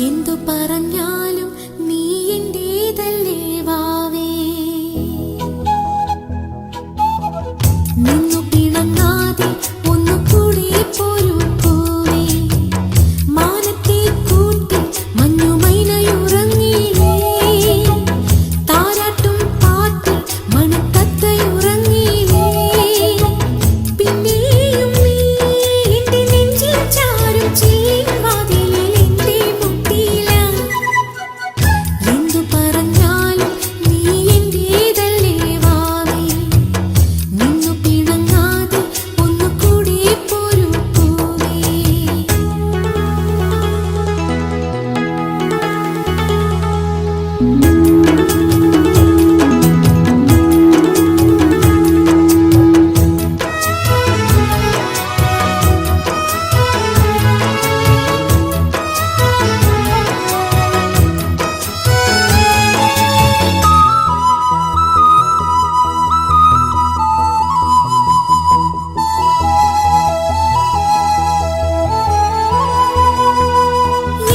എന്തു പറഞ്ഞാലും നീ എന്റേതല്ലേ വാവേ. നിന്നു പിണങ്ങാതെ ഒന്നുകൂടി പോരൂ പൂവേ. മാനത്തെ കൂട്ടി മഞ്ഞുമൈനയുറങ്ങിയില്ലേ. താരാട്ടും പാട്ടിൽ മണിത്തത്തയുറങ്ങിയില്ലേ. പിന്നെയും നീ എന്റെ നെഞ്ചിൽ ചാരും ചില്ലിൻവാതിലിൽ എന്റെ മുട്ടിയില. എന്തു പറഞ്ഞാലും നീ എന്റേതല്ലേ വാവേ. നിന്നു പിണങ്ങാതെ ഒന്നുകൂടി പോരൂ പൂവേ.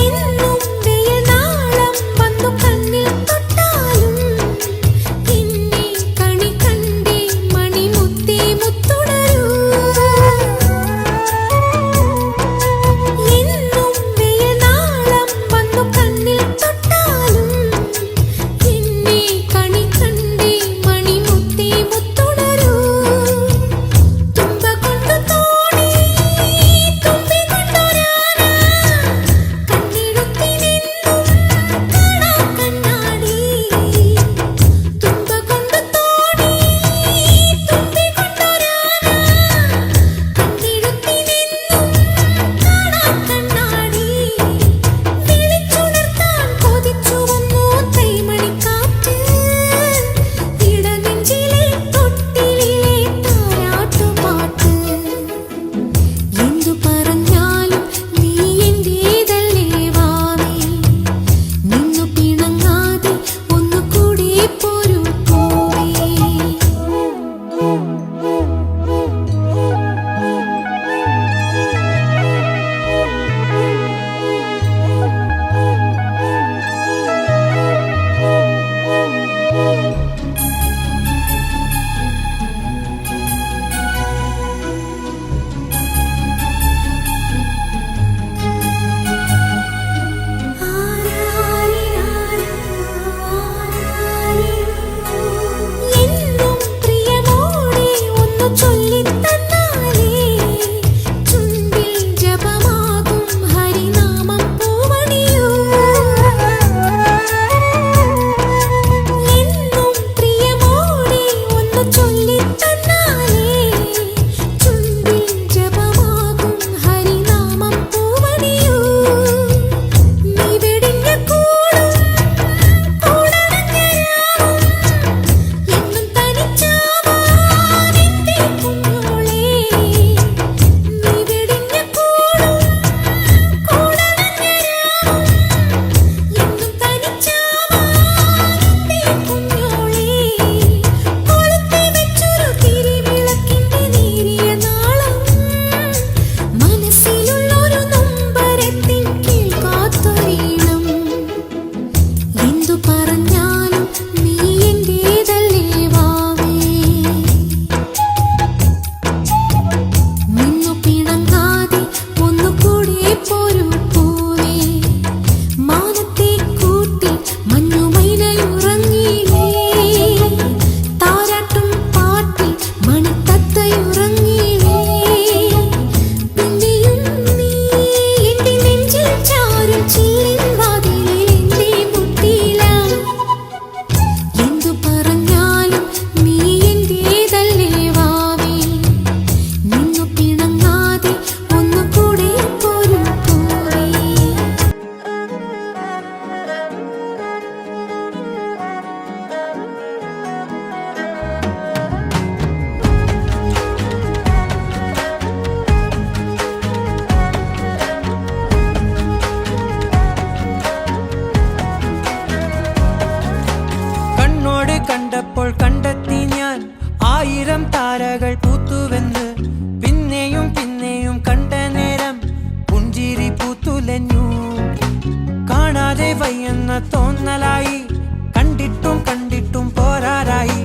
എന്നും വെയിൽനാളം വന്നു കണ്ണിൽ തൊട്ടാലും എന്നെ കണി കണ്ടേ മണിമുത്തേ മുത്തുണരൂ. എന്നും വെയിൽനാളം വന്നു കണ്ണിൽ തൊട്ടാലും എന്നെ കണി കണ്ടേ മണിമുത്തേ മുത്തുണരൂ. തുമ്പ കൊണ്ടു തോണി തുമ്പി കൊണ്ടൊരാന കണ്ണെടുത്തിനെന്നും കാണാ കണ്ണാടി. തുമ്പ കൊണ്ടു തോണി തുമ്പി കൊണ്ടൊരാന കണ്ണെടുത്തിനെന്നും കാണാ കണ്ണാടി. വിളിച്ചുണർത്താൻ കൊതിച്ചു വന്നു തൈമണിക്കാറ്റ്. ഇടനെഞ്ചിലെ തൊട്ടിലിലെ താരാട്ടുപാട്ട്. എന്തു പറഞ്ഞാലും നീ എന്റേതല്ലേ വാവേ. നിന്നു പിണങ്ങാതെ ഒന്നുകൂടി പോരൂ പൂവേ. എന്നും പ്രിയമോടെ ഒന്നു ചൊല്ലിത്തന്നാലേ ചുണ്ടിൽ ജപമാകും ഹരിനാമം പൂവണിയൂ. എന്നും പ്രിയമോടെ ഒന്നു ചൊല്ലിത്തന്നാലേ ചുണ്ടിൽ ജപമാകും ഹരിനാമം പൂവണിയൂ. നീ വെടിഞ്ഞ കൂടും കൂടണഞ്ഞരാവും എന്നും തനിച്ചാവാൻ എന്റെ കുഞ്ഞോളേ. നീ വെടിഞ്ഞ കൂടും കൂടണഞ്ഞരാവും എന്നും തനിച്ചാവാൻ എന്റെ കുഞ്ഞോളേ. കൊളുത്തി വെച്ചൊരു തിരിവിളക്കിന്റെ നേരിയ നാളം മനസ്സിലുള്ളൊരു നൊമ്പരത്തിൻ കേൾക്കാത്തൊരീണം. എന്തു പറഞ്ഞാലും നീ എന്റേതല്ലേ വാവേ. നിന്നു പിണങ്ങാതെ ഒന്നുകൂടി പോരൂ പൂവേ. മാനത്തെ കൂട്ടി മഞ്ഞുമൈനയുറങ്ങിയില്ലേ. താരാട്ടും പാട്ടിൽ മണിത്തത്തയുറങ്ങിയില്ലേ. പിന്നെയും നീ എന്റെ നെഞ്ചിൽ ചാരും ചില്ലിൻവാതിലിൽ എന്റെ മുട്ടിയില. എന്തു പറഞ്ഞാലും നീ എന്റേതല്ലേ വാവേ. നിന്നു പിണങ്ങാതെ ഒന്നുകൂടി പോരൂ പൂവേ. കണ്ണോട് കണ്ടപ്പോൾ കണ്ടെത്തി ഞാൻ 1000 താരകൾ പൂത്തുവെന്ന്. പിന്നെയും പിന്നെയും കണ്ട നേരം പുഞ്ചിരി പൂത്തുലഞ്ഞു. കാണാതെ വയ്യെന്ന തോന്നലായി, കണ്ടിട്ടും കണ്ടിട്ടും പോരാറായി.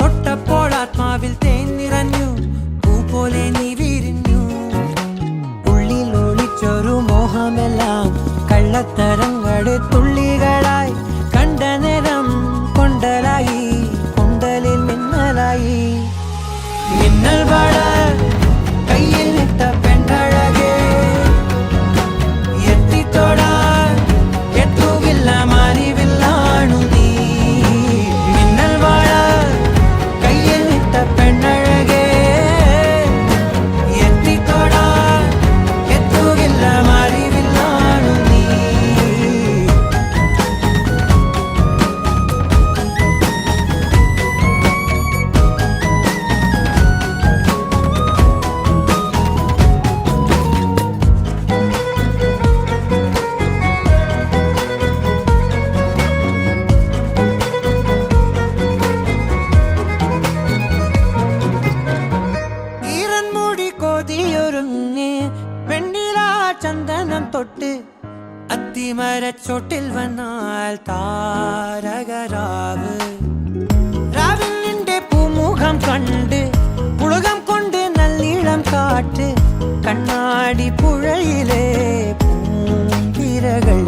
തൊട്ടപ്പോൾ ആത്മാവിൽ തേൻ നിറഞ്ഞു, പൂ പോലെ നീ വിരിഞ്ഞു. ഉള്ളിൽ ഒളിച്ചൊരു മോഹമെല്ലാം കള്ളത്തരങ്ങളുടെ തുള്ളികളായി, കണ്ട നേരം കൊണ്ടലായി, കൊണ്ടലിൽ മിന്നലായി. മിന്നൽ വള കയ്യിൽ ഇട്ട പെണ്ണഴകേ, എത്തിത്തൊടാൻ എത്തുകില്ല മാറിവില്ലാണു നീ. മിന്നൽ വള കയ്യിൽ ഇട്ട പെണ്ണഴകേ, എത്തിത്തൊടാൻ എത്തുകില്ല മാറിവില്ലാണു നീ. ഈറൻമുടി കൊതിയൊരുങ്ങി വെണ്ണില ചന്ദനം തൊട്ട്, അത്തിമരച്ചോട്ടിൽ വന്നാൽ താരകരാവ്. രാവിൽ നിന്റെ പൂമുഖം കണ്ട് പുളകം കൊണ്ട് നല്ലിളം കാറ്റ്, കണ്ണാടി പുഴയിലെ പൂന്തിരകൾ.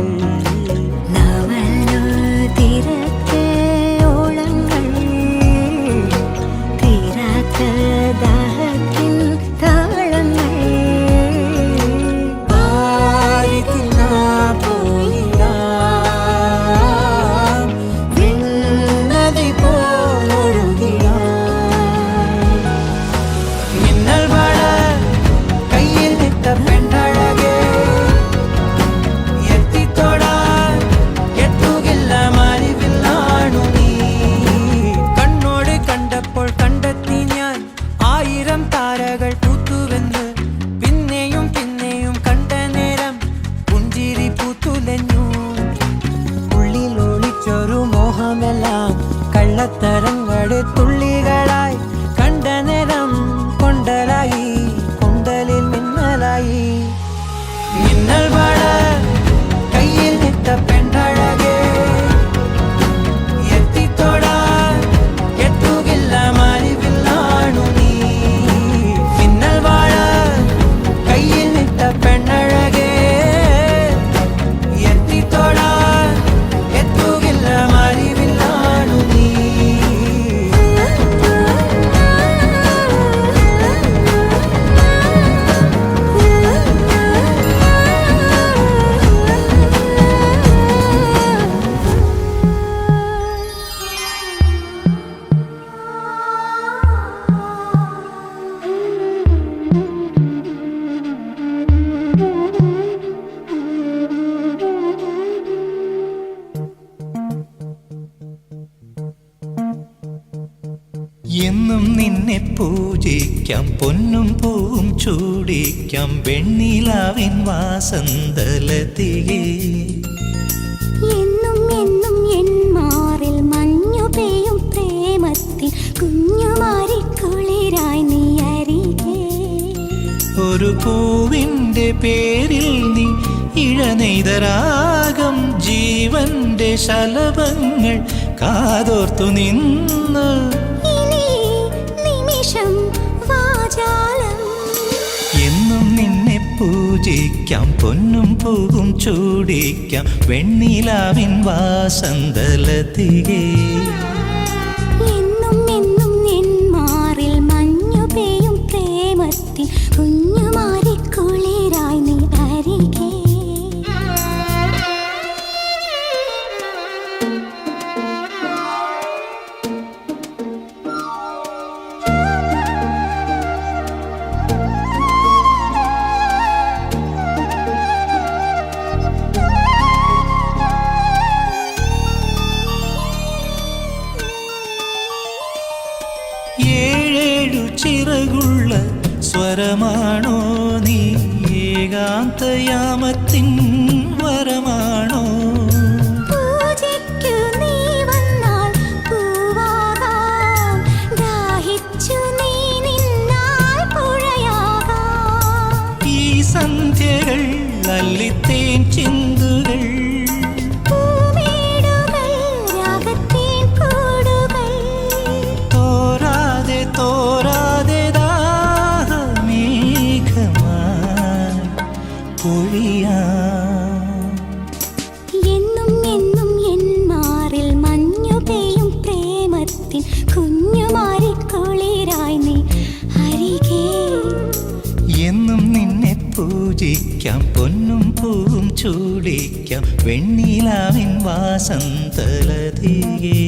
താരകൾ പൂത്തുവെന്ന് പിന്നെയും പിന്നെയും കണ്ട നേരം പുഞ്ചിരി പൂത്തുലഞ്ഞു. ഉള്ളിൽ ഒളിച്ചൊരു മോഹമെല്ലാം കള്ളത്തരങ്ങളുടെ തുള്ളികളായി, കണ്ട നേരം കൊണ്ടലായി, കൊണ്ടലിൽ മിന്നലായി. മിന്നൽ വള കയ്യിൽ ഇട്ട പെണ്ണഴകേ, എത്തിത്തൊടാൻ എത്തുകില്ല മാറിവില്ലാണു നീ. പെണ്ണഴകേ, എത്തിത്തൊടാൻ എത്തുകില്ല മാറിവില്ലാണു നീ. എന്നും നിന്നെ പൂജിക്കാം, പൊന്നും പൂവും ചൂടിക്കാം, വെണ്ണിലാവിൻ വാസന്തലതികേ. എന്നും എന്നും എൻ മാറിൽ മഞ്ഞു പെയ്യും പ്രേമത്തിൽ കുഞ്ഞുമാരി കുളിരായി നീ അരികെ. ഒരു പൂവിൻ്റെ പേരിൽ നീ ഇഴനെയ്തരാഗം, ജീവന്റെ ശലഭങ്ങൾ കാതോർത്തു നിന്ന്. എന്നും നിന്നെ പൂജിക്കാം, പൊന്നും പൂവും ചൂടിക്കാം, വെണ്ണിലാവിൻ വാസന്തലതികേ. എന്നും എന്നും എൻ മാറിൽ മഞ്ഞു പെയ്യും പ്രേമത്തിൽ കുഞ്ഞുമാരി കുളിരായി നീ അരികെ. ഏഴേഴു ചിറകുള്ള സ്വരമാണോ നീ, ഏകാന്തയാമത്തിൻ വരമാണോ? പൂജയ്ക്കു നീ വന്നാൽ പൂവാകാം, ദാഹിച്ചു നീ നിന്നാൽ പുഴയാകാം. ഈ സന്ധ്യകൾ അല്ലിത്തേൻ ചിന്തുകൾ പൂവും ചൂടിക്കാം വെണ്ണിലാവിൻ വാസന്തലതികേ.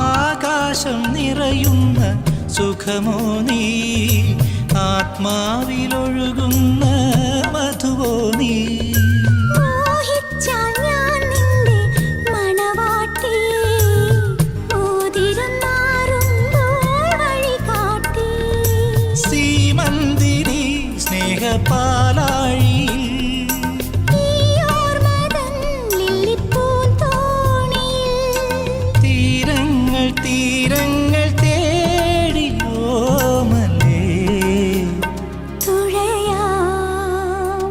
ആകാശം നിറയുന്ന സുഖമോ നീ, ആത്മാവിലൊഴുകുന്ന മധുവോ നീ. മോഹിച്ചാൽ ഞാൻ നിന്റെ മണവാട്ടി, മോതിരം മാറുമ്പോൾ വഴികാട്ടി. സീമന്തിരി സ്നേഹപാലാഴിയിൽ ഈ ഓർമ്മതൻ ലില്ലിപ്പൂന്തോണിയിൽ തീരങ്ങൾ തീരങ്ങൾ തേടിയോമലേ. തുഴയാം.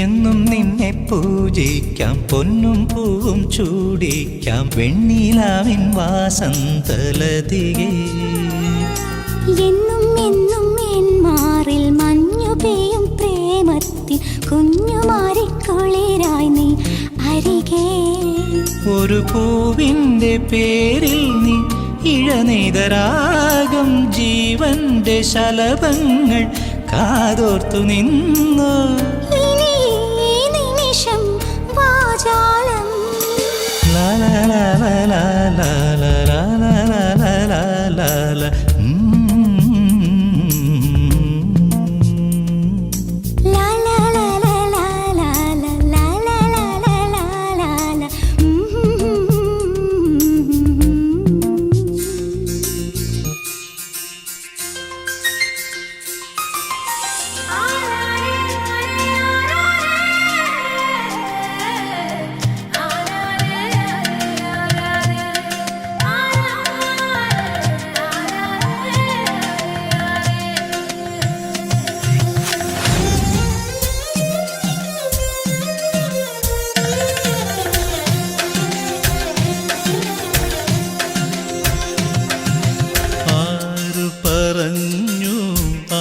എന്നും നിന്നെ പൂജിക്കാം പൊന്നും പൂവും ചൂടിക്കാം വെണ്ണിലാവിൻ വാസന്തലതികേ. എന്നും എന്നും എൻ മാറിൽ മഞ്ഞു പെയ്യും പ്രേമത്തിൽ കുഞ്ഞുമാരിക്കുളിരായി നീ അരികെ. ഒരു പൂവിൻ്റെ പേരിൽ നീ ഇഴനെയ്തരാഗം ജീവന്റെ ശലഭങ്ങൾ കാതോർത്തു നിന്നു. ഇനി ഈ നിമിഷം വാചാലം. ലാ ലാ ലാ ലാ ലാ ലാ ലാ ലാ ലാ ലാ ലാ ലാ ലാ. ലാ ലാ ലാ ലാ ലാ ലാ ലാ ലാ ലാ ലാ ലാ ലാ ലാ.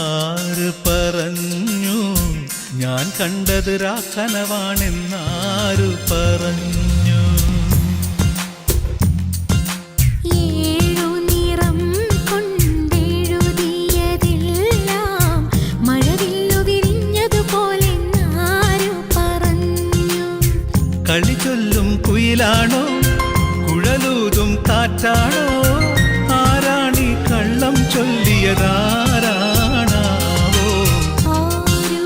ആര് പറഞ്ഞു ഞാൻ കണ്ടത് രാക്കനവാണെന്നാരു പറഞ്ഞു. ഏഴു നിറം കൊണ്ടെഴുതിയതെല്ലാം മഴവില്ലു വിരിഞ്ഞതുപോലെന്നാരു പറഞ്ഞു. കളി ചൊല്ലും കുയിലാണോ കുഴലൂതും കാറ്റാണോ ആരാണി കള്ളം ചൊല്ലിയതാരാണാവോ. ആരു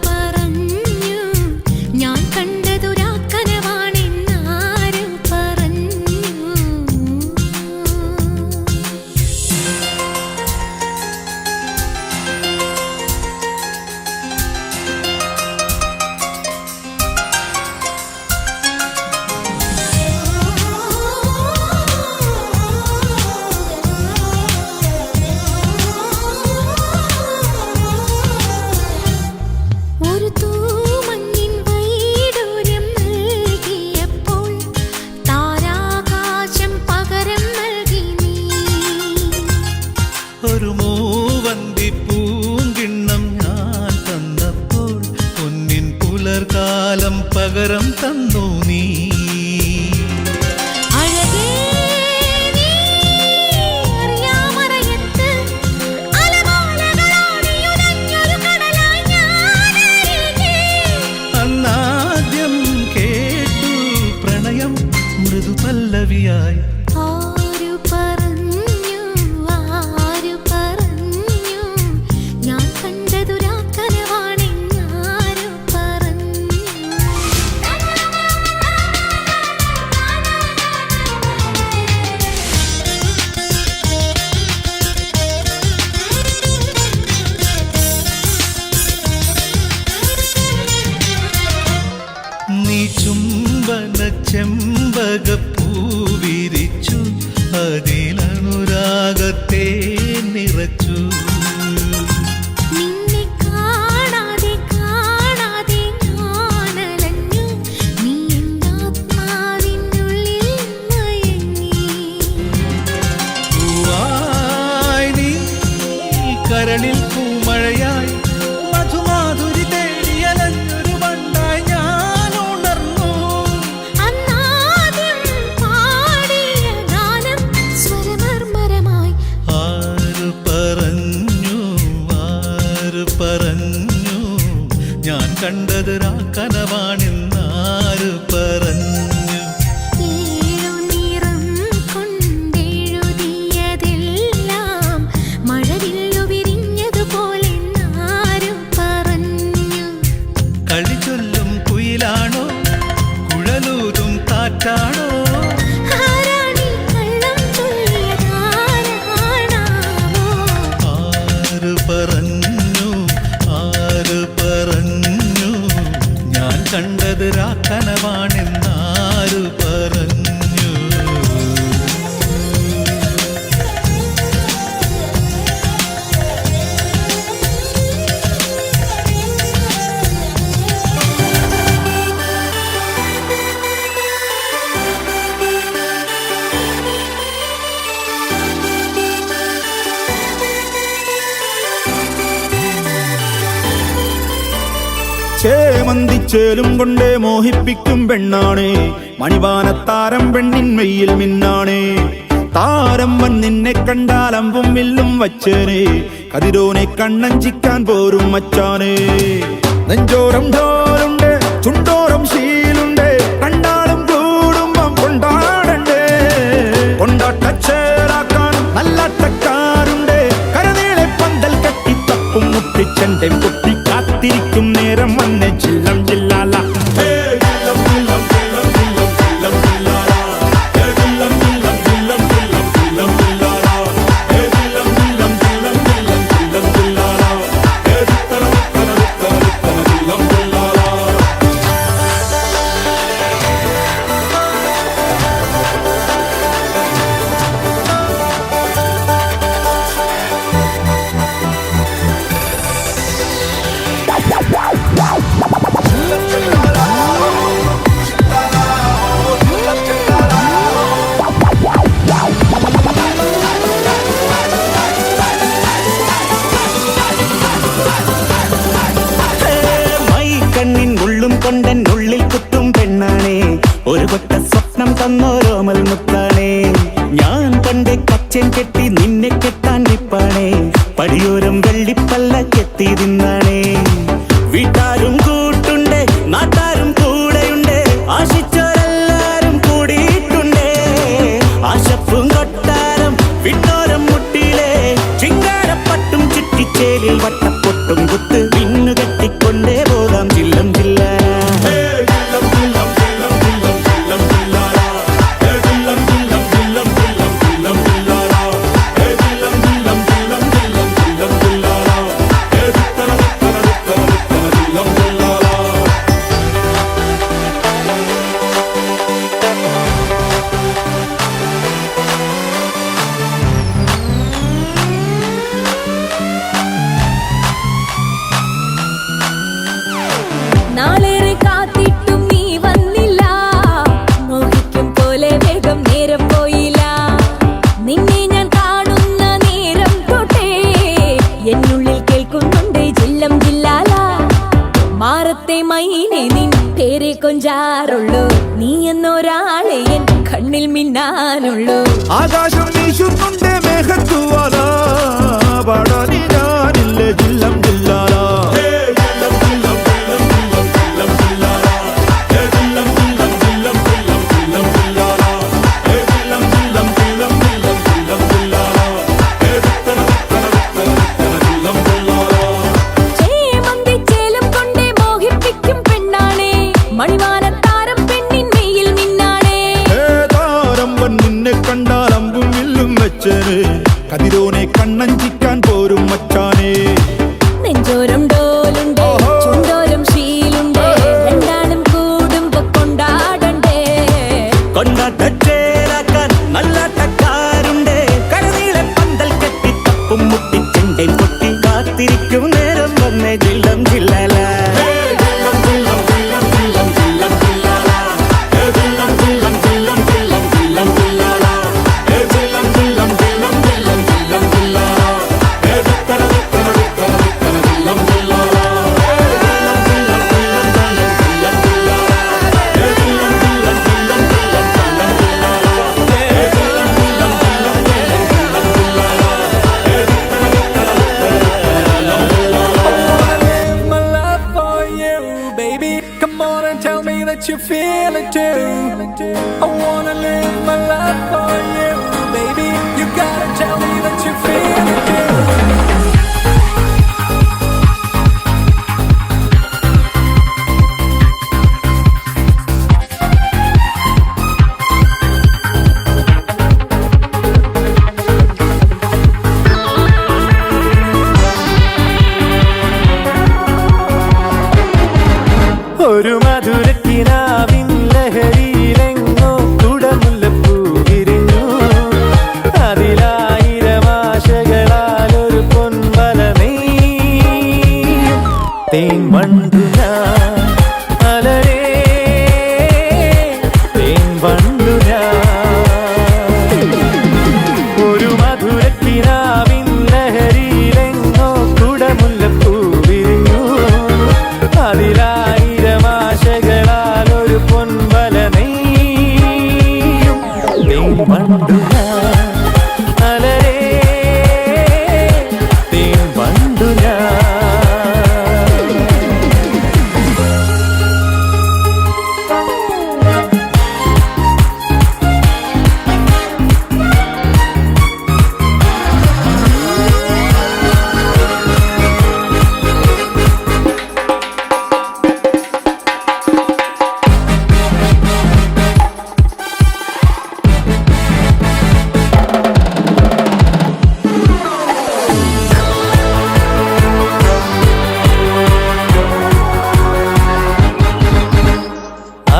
പറഞ്ഞു ഞാൻ കണ്ടതൊരാക്കനവാണെന്നാരു പറഞ്ഞു. ഒരു തൂമഞ്ഞിൻ വൈഡൂര്യം നൽകിയപ്പോൾ താരാകാശം പകരം നൽകി നീ. ഒരു മൂവന്തി പൂങ്കിണ്ണം ഞാൻ തന്നപ്പോൾ പൊന്നിൻ പുലർകാലം പകരം തന്നു നീ. അഴകേ നീ അറിയാമറയത്ത് അലമാലകളോടിയുലഞ്ഞൊരു കടലായി ഞാനരികെ. അന്നാദ്യം കേട്ടു പ്രണയം മൃദുപല്ലവിയായി. ആരു പറഞ്ഞു നിറച്ചു. നിന്നെ കാണാതെ കാണാതെ ഞാനലഞ്ഞു, നീ എൻ്റെ ആത്മാവിനുള്ളിൽ മയങ്ങി. പൂവായി നീ കരളിൽ പൂമഴയായി മധുമാധുരി തേടിയലഞ്ഞൊരു വണ്ടായി ഞാൻ ഉണർന്നു. അന്നാദ്യം പാടിയ ഗാനം സ്വരമർമരമായി. ആര് പറഞ്ഞു ഞാൻ കണ്ടത് രാക്കനവാണെന്നാര് പറഞ്ഞു. ഏഴു നിറം കൊണ്ടെഴുതിയതെല്ലാം മഴവില്ലു വിരിഞ്ഞതുപോലെ ആരും പറഞ്ഞു. കളി ചൊല്ലും കുയിലാണോ കുഴലൂതും കാറ്റാണോ? ആരാണീ കള്ളം ചൊല്ലിയതാരാണാവോ? ആര് പറഞ്ഞു ഞാൻ കണ്ടത് രാക്കനവാണെന്നാര് പറഞ്ഞു. ചേമന്തിച്ചേലും കൊണ്ടേ മോഹിപ്പിക്കും പെണ്ണാണേ, മണിവാനത്താരം പെണ്ണിന്മയിൽ മിന്നാണേ. താരം വൻ നിന്നെ കണ്ടാൽ അമ്പും വില്ലും വച്ചേനെ, കതിരോനെ കണ്ണഞ്ചിക്കാൻ പോരും മച്ചാനേ. നെഞ്ചോരം ഢോലുണ്ട് ചുണ്ടോരം ശീലുണ്ട്, കണ്ടാളും കൂടുമ്പം കൊണ്ടാടണ്ടേ. കൊണ്ടാട്ടച്ചേറാക്കാൻ നല്ലാട്ടക്കാരുണ്ട്, കരനീളെ പന്തൽ കെട്ടി തപ്പും മുട്ടിച്ചെന്റെ കുട്ടി കാത്തിരിക്കും നേരം വന്നെ ചില്ലം ചില്ലാല. കൊണ്ടെന്നുള്ളിൽ കുത്തും പെണ്ണാണേ, ഒരു കൊട്ട സ്വപ്നം തന്നോരോമൽ മുത്താണേ. ഞാൻ പണ്ടേ കച്ചൻ കെട്ടി നിന്നെ കെട്ടാൻ നിപ്പാണേ, പടിയോരം വെള്ളിപ്പല്ല കെത്തി തിന്നാണേ. വീട്ടാരും കൂട്ടുണ്ട് നാട്ടാരും കൂടെയുണ്ട്, ആശിച്ചോരെല്ലാരും കൂടിയിട്ടുണ്ട്. ആശപ്പും കൊട്ടാരം വിട്ടോരം മുട്ടിയിലെ ചിങ്കാരപ്പട്ടും ചുറ്റിച്ചേലിൽ വട്ടപ്പൊട്ടും കുത്ത് പിന്നു കെട്ടിക്കൊണ്ടേ പോകാം ചില്ലം ചില്ല. നാളേറെ കാത്തിട്ടും നീ വന്നില്ല, മോഹിക്കും പോലെ വേഗം നേരം പോയില്ല. നിന്നെ ഞാൻ കാണുന്ന നേരം തൊട്ടേ എന്നുള്ളിൽ കേൾക്കുന്നുണ്ട് ജില്ലം ജില്ലാല. മാറത്തെ മൈനെ നിൻ പേരെ കൊഞ്ചാറുള്ളൂ, നീ എന്നൊരാളെ എൻ കണ്ണിൽ മിന്നാനുള്ളൂ. ആകാശം വീശുന്നുണ്ട് മേഘത്തുവാല, പാടാനി ഞാനില്ല ജില്ലം ജില്ലാല. ചേമന്തിച്ചേലും കൊണ്ടേ മോഹിപ്പിക്കും പെണ്ണാണേ, മണിവാനത്താരം പെണ്ണിന്മയിൽ മിന്നാണേ. താരം വൻ നിന്നെ കണ്ടാൽ അമ്പും വില്ലും വെച്ചേനെ, കതിരോനെ കണ്ണഞ്ചിക്കാൻ പോരും മച്ചാനേ. നെഞ്ചോരം ഡോലുണ്ട് ചുണ്ടോരം ശീലുണ്ട്, രണ്ടാളും കൂടുമ്പോ കൊണ്ടാടണ്ടേ. കൊണ്ടാട്ടച്ചേരാക്കാൻ നല്ലാട്ടക്കാരുണ്ട്, കരനീളെ പന്തൽ കെട്ടി തപ്പും മുട്ടി you feel it too. I wanna live my life for you, baby. You gotta tell me that you feel it too. ഒരു മധുരക്കിനാവിൻ ലഹരിയിലെങ്ങോ കുടമുല്ലപ്പൂ വിരിഞ്ഞു. അതിലായിരം ആശകളാൽ ഒരു പൊൻവല നെയ്യും. തേൻ വണ്ടു ഞാൻ അലരേ, തേൻ വണ്ടു ഞാൻ. ഒരു മധുരക്കിനാവിൻ ലഹരിയിലെങ്ങോ കുടമുല്ലപ്പൂ വിരിഞ്ഞു. അതിലായിരം ആശകളാൽ ഒരു പൊൻവല നെയ്യും. തേൻ വണ്ടു ഞാൻ അലരേ, തേൻ വണ്ടു ഞാൻ.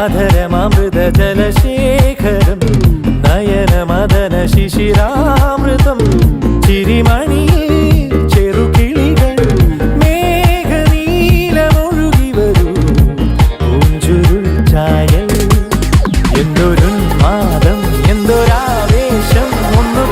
അധരമൃത ജലശേഖരം നയനമദന ശിശിരാമൃതം. ചിരിമണിയിൽ ചെറുകിളികൾ മേഘനീലമൊഴുകി വരൂ. പൂഞ്ചുരുൾ ചായൽ എന്തൊരുന്മാദം, എന്തൊരാവേശം. ഒന്ന്